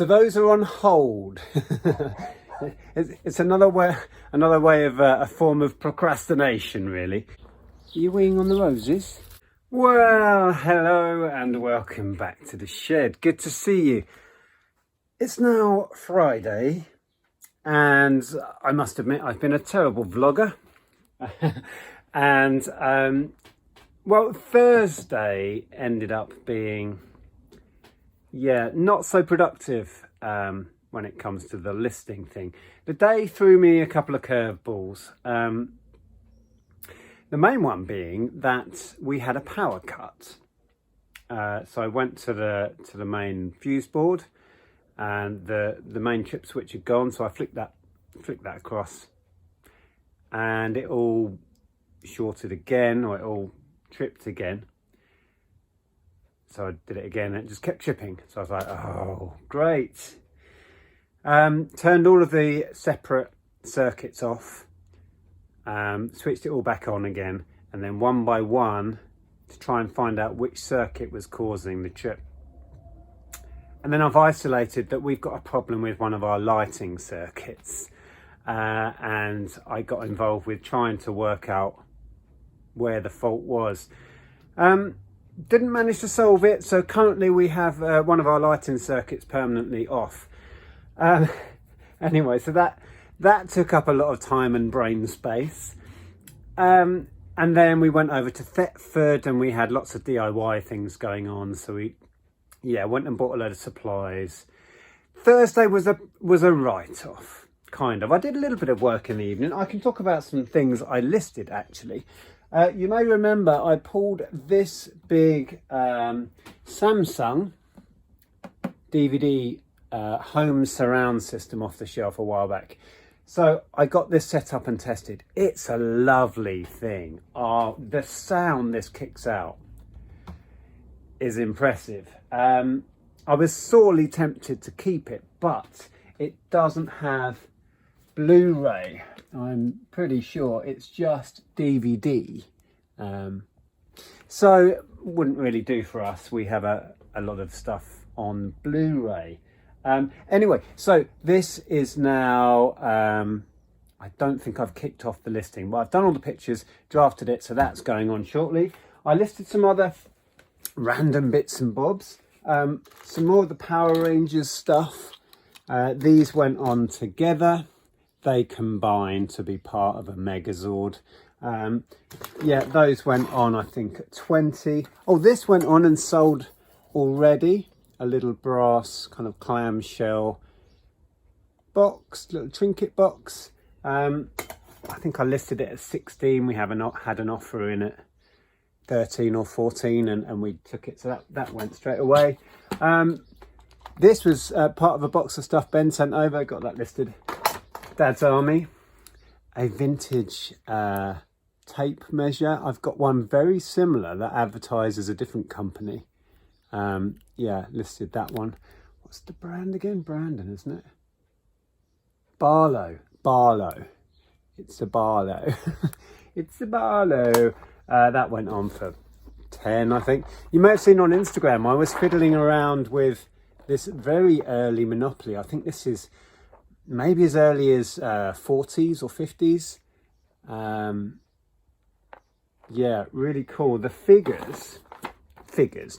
To those who are on hold, it's another way of a form of procrastination, really. Are you weeing on the roses? Well, hello and welcome back to the shed. Good to see you. It's now Friday, and I must admit I've been a terrible vlogger. And well, Thursday ended up being not so productive when it comes to the listing thing. The day threw me a couple of curveballs. The main one being that we had a power cut. So I went to the main fuse board, and the main chip switch had gone. So I flicked that across, and it all shorted again, or it all tripped again. So I did it again, and it just kept tripping. So I was like, oh, great. Turned all of the separate circuits off, switched it all back on again, and then one by one to try and find out which circuit was causing the trip. And then I've isolated that we've got a problem with one of our lighting circuits, and I got involved with trying to work out where the fault was. Didn't manage to solve it, so currently we have one of our lighting circuits permanently off. Anyway, so that took up a lot of time and brain space. And then we went over to Thetford, and we had lots of DIY things going on. So we went and bought a load of supplies. Thursday was a write-off, kind of. I did a little bit of work in the evening. I can talk about some things I listed, actually. You may remember I pulled this big Samsung DVD home surround system off the shelf a while back. So I got this set up and tested. It's a lovely thing. The sound this kicks out is impressive. I was sorely tempted to keep it, but it doesn't have Blu-ray. I'm pretty sure it's just DVD. So wouldn't really do for us. We have a lot of stuff on Blu-ray. Anyway, so this is now, I don't think I've kicked off the listing, but I've done all the pictures, drafted it, so that's going on shortly. I listed some other random bits and bobs, some more of the Power Rangers stuff. These went on together. They combined to be part of a Megazord. Those went on, I think, at 20. Oh, this went on and sold already. A little brass kind of clamshell box, little trinket box. I think I listed it at 16. We haven't had an offer in at 13 or 14, and we took it, so that went straight away. This was part of a box of stuff Ben sent over. Got that listed. Dad's Army, a vintage tape measure. I've got one very similar that advertises a different company. Listed that one. What's the brand again? Brandon, isn't it? Barlow. It's a Barlow. It's a Barlow. That went on for 10, I think. You may have seen on Instagram, I was fiddling around with this very early Monopoly. I think this is maybe as early as 40s or 50s. Really cool. The figures,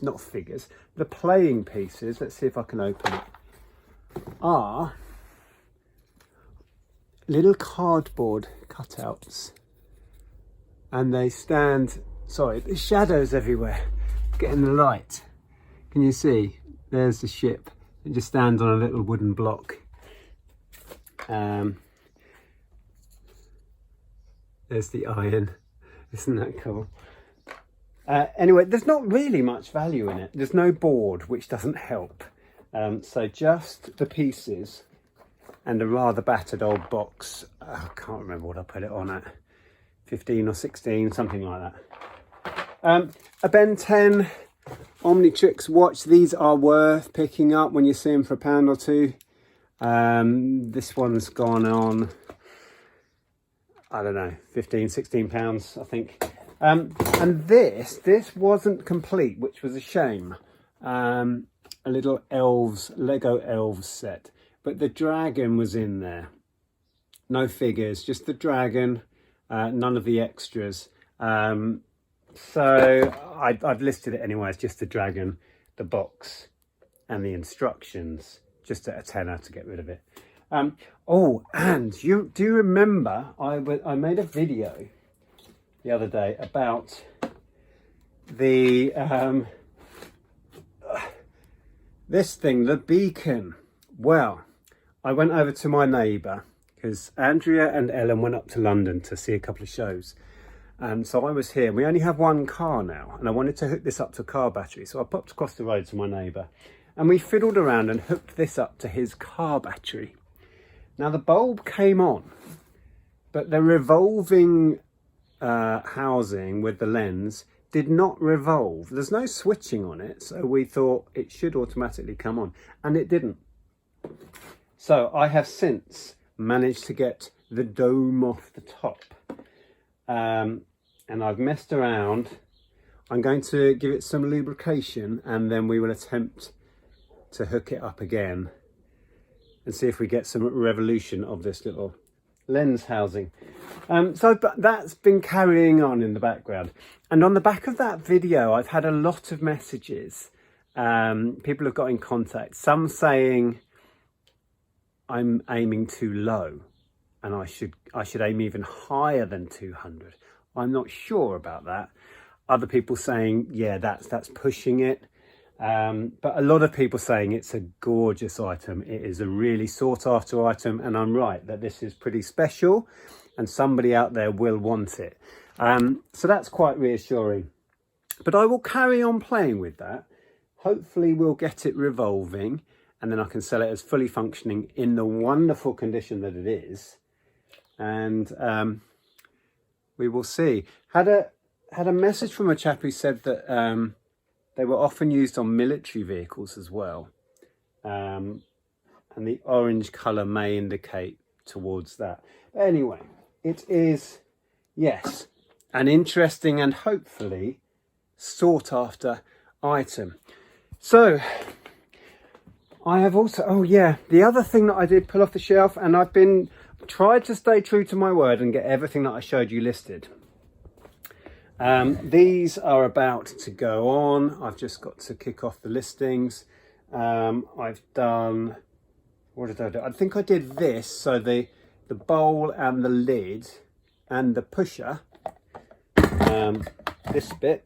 not figures, the playing pieces, let's see if I can open it, are little cardboard cutouts, and they stand, there's shadows everywhere, getting the light. Can you see? There's the ship. It just stands on a little wooden block. There's the iron. Isn't that cool? Anyway, there's not really much value in it. There's no board, which doesn't help. So just the pieces and a rather battered old box. I can't remember what I put it on at. 15 or 16, something like that. A Ben 10 Omnitrix watch. These are worth picking up when you see them for £1 or £2. This one's gone on, I don't know, 15, 16 pounds, I think. And this wasn't complete, which was a shame. a little Lego elves set, but the dragon was in there. No figures, just the dragon, none of the extras. So I've listed it anyway. It's just the dragon, the box, and the instructions, just at a tenner to get rid of it. Oh, and do you remember I made a video the other day about the this thing, the beacon. Well, I went over to my neighbour because Andrea and Ellen went up to London to see a couple of shows. So I was here. We only have one car now, and I wanted to hook this up to a car battery. So I popped across the road to my neighbour, and we fiddled around and hooked this up to his car battery. Now the bulb came on, but the revolving housing with the lens did not revolve. There's no switching on it, so we thought it should automatically come on, and it didn't. So I have since managed to get the dome off the top. And I've messed around. I'm going to give it some lubrication, and then we will attempt to hook it up again and see if we get some revolution of this little lens housing. So that's been carrying on in the background. And on the back of that video, I've had a lot of messages. People have got in contact, some saying I'm aiming too low and I should aim even higher than 200. I'm not sure about that. Other people saying, yeah, that's pushing it. But a lot of people saying it's a gorgeous item. It is a really sought after item, and I'm right that this is pretty special and somebody out there will want it. So that's quite reassuring. But I will carry on playing with that. Hopefully we'll get it revolving, and then I can sell it as fully functioning in the wonderful condition that it is. And we will see. Had a message from a chap who said that they were often used on military vehicles as well, and the orange colour may indicate towards that. But anyway, it is, yes, an interesting and hopefully sought after item. So I have also, oh yeah, the other thing that I did pull off the shelf, and I've tried to stay true to my word and get everything that I showed you listed. These are about to go on. I've just got to kick off the listings. I've done, what did I do? I think I did this, so the bowl and the lid and the pusher, this bit.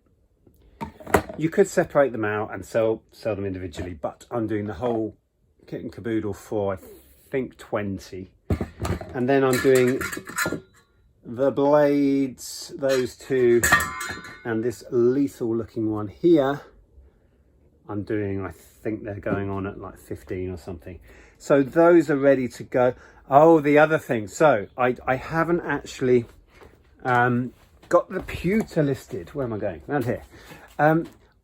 You could separate them out and sell them individually, but I'm doing the whole kit and caboodle for, I think, 20. And then I'm doing the blades, those two, and this lethal looking one here. I'm doing, I think they're going on at like 15 or something. So those are ready to go. Oh, the other thing. So I haven't actually got the pewter listed. Where am I going? Around here.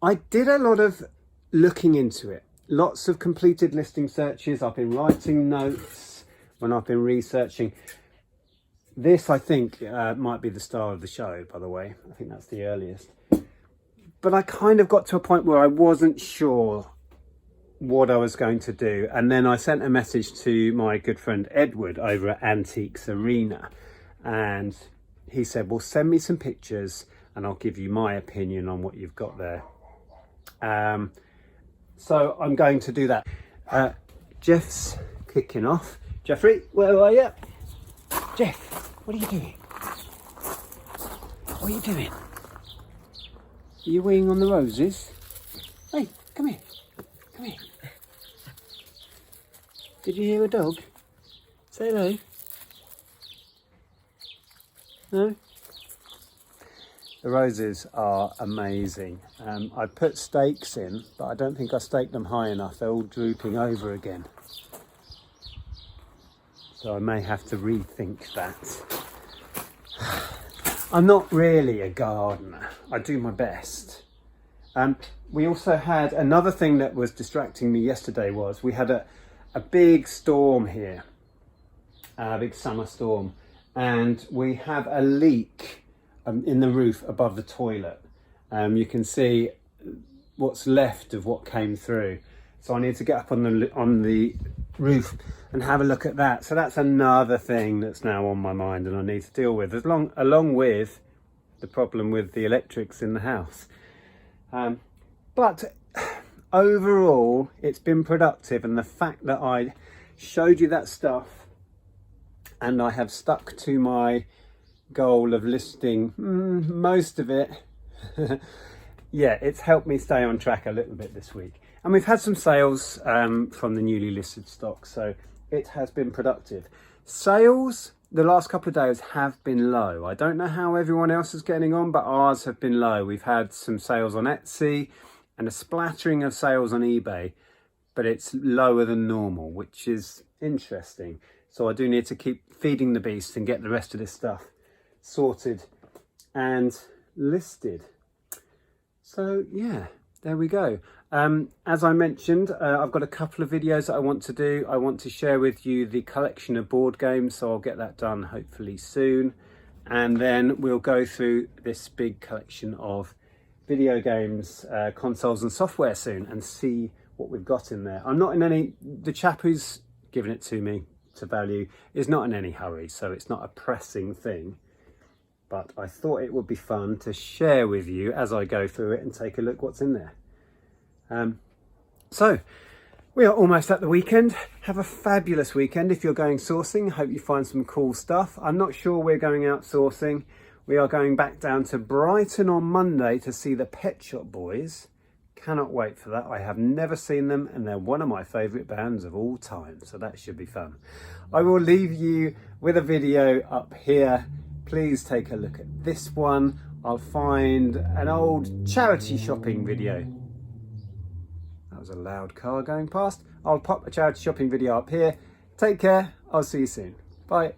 I did a lot of looking into it. Lots of completed listing searches. I've been writing notes when I've been researching. This, I think, might be the star of the show, by the way. I think that's the earliest. But I kind of got to a point where I wasn't sure what I was going to do. And then I sent a message to my good friend Edward over at Antiques Arena. And he said, well, send me some pictures and I'll give you my opinion on what you've got there. So I'm going to do that. Jeff's kicking off. Jeffrey, where are you? Jeff, what are you doing? What are you doing? Are you weeing on the roses? Hey, come here. Come here. Did you hear a dog? Say hello. No? The roses are amazing. I put stakes in, but I don't think I staked them high enough. They're all drooping over again. So I may have to rethink that. I'm not really a gardener. I do my best. We also had another thing that was distracting me yesterday was we had a big storm here, a big summer storm, and we have a leak in the roof above the toilet. You can see what's left of what came through. So I need to get up on the roof and have a look at that. So that's another thing that's now on my mind and I need to deal with, along with the problem with the electrics in the house. But overall, it's been productive, and the fact that I showed you that stuff and I have stuck to my goal of listing most of it, yeah, it's helped me stay on track a little bit this week. And we've had some sales from the newly listed stock, so it has been productive. Sales the last couple of days have been low. I don't know how everyone else is getting on, but ours have been low. We've had some sales on Etsy and a splattering of sales on eBay, but it's lower than normal, which is interesting. So I do need to keep feeding the beast and get the rest of this stuff sorted and listed. So yeah, there we go. As I mentioned, I've got a couple of videos that I want to do. I want to share with you the collection of board games, so I'll get that done hopefully soon. And then we'll go through this big collection of video games, consoles and software soon and see what we've got in there. I'm not in any, the chap who's given it to me to value is not in any hurry, so it's not a pressing thing. But I thought it would be fun to share with you as I go through it and take a look what's in there. So we are almost at the weekend. Have a fabulous weekend if you're going sourcing. Hope you find some cool stuff. I'm not sure we're going out sourcing. We are going back down to Brighton on Monday to see the Pet Shop Boys. Cannot wait for that. I have never seen them and they're one of my favourite bands of all time, so that should be fun. I will leave you with a video up here. Please take a look at this one. I'll find an old charity shopping video. That was a loud car going past. I'll pop a charity shopping video up here. Take care. I'll see you soon. Bye.